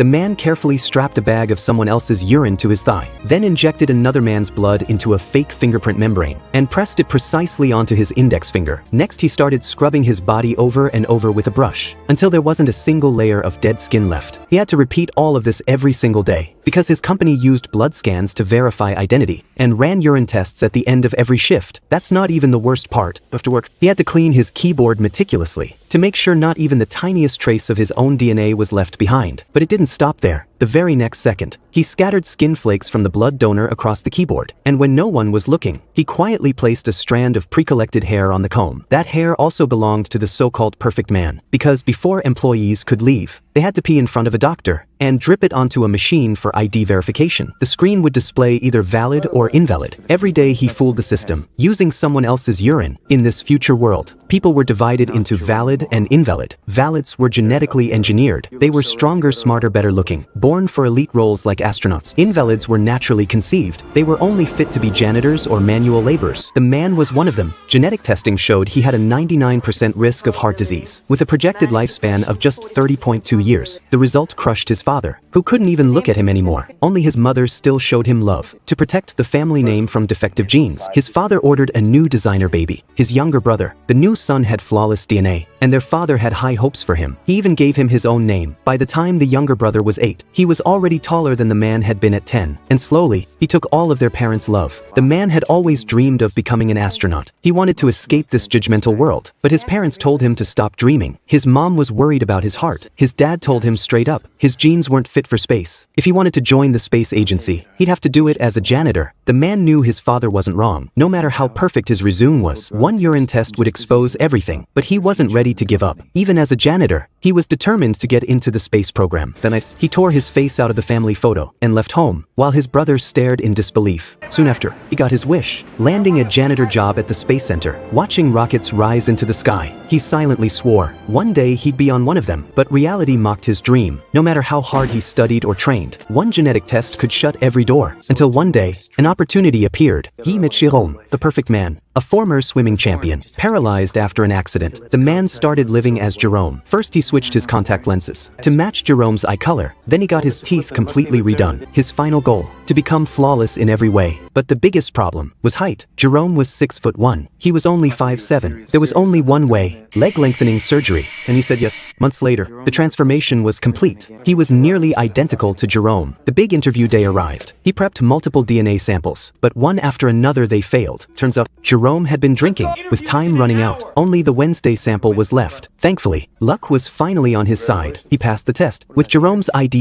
The man carefully strapped a bag of someone else's urine to his thigh, then injected another man's blood into a fake fingerprint membrane, and pressed it precisely onto his index finger. Next he started scrubbing his body over and over with a brush, until there wasn't a single layer of dead skin left. He had to repeat all of this every single day, because his company used blood scans to verify identity, and ran urine tests at the end of every shift. That's not even the worst part. After work, he had to clean his keyboard meticulously, to make sure not even the tiniest trace of his own DNA was left behind. But it didn't stop there. The very next second, he scattered skin flakes from the blood donor across the keyboard, and when no one was looking, he quietly placed a strand of pre-collected hair on the comb. That hair also belonged to the so-called perfect man, because before employees could leave, they had to pee in front of a doctor and drip it onto a machine for ID verification. The screen would display either valid or invalid. Every day he fooled the system, using someone else's urine. In this future world, people were divided into valid and invalid. Valids were genetically engineered. They were stronger, smarter, better looking, born for elite roles like astronauts. Invalids were naturally conceived. They were only fit to be janitors or manual laborers. The man was one of them. Genetic testing showed he had a 99% risk of heart disease, with a projected lifespan of just 30.2 years. The result crushed his father, who couldn't even look at him anymore. Only his mother still showed him love. To protect the family name from defective genes, his father ordered a new designer baby, his younger brother. The new son had flawless DNA, and their father had high hopes for him. He even gave him his own name. By the time the younger brother was 8, he was already taller than the man had been at 10, and slowly, he took all of their parents' love. The man had always dreamed of becoming an astronaut. He wanted to escape this judgmental world, but his parents told him to stop dreaming. His mom was worried about his heart. His dad told him straight up, his genes weren't fit for space. If he wanted to join the space agency, he'd have to do it as a janitor. The man knew his father wasn't wrong. No matter how perfect his resume was, one urine test would expose everything. But he wasn't ready to give up. Even as a janitor, he was determined to get into the space program. He tore his face out of the family photo and left home, while his brothers stared in disbelief. Soon after, he got his wish, landing a janitor job at the space center. Watching rockets rise into the sky, he silently swore one day he'd be on one of them. But reality mocked his dream. No matter how hard he studied or trained, one genetic test could shut every door, until one day, an opportunity appeared. He met Jérôme, the perfect man, a former swimming champion. Paralyzed after an accident, the man started living as Jérôme. First he switched his contact lenses to match Jérôme's eye color. Then he got his teeth completely redone. His final goal, to become flawless in every way. But the biggest problem was height. Jérôme was 6'1". He was only 5'7". There was only one way, leg lengthening surgery, and he said yes. Months later, the transformation was complete. He was nearly identical to Jérôme. The big interview day arrived. He prepped multiple DNA samples, but one after another they failed. Turns out, Jérôme had been drinking. With time running out, only the Wednesday sample was left. Thankfully, luck was finally on his side. He passed the test. With Jérôme's ID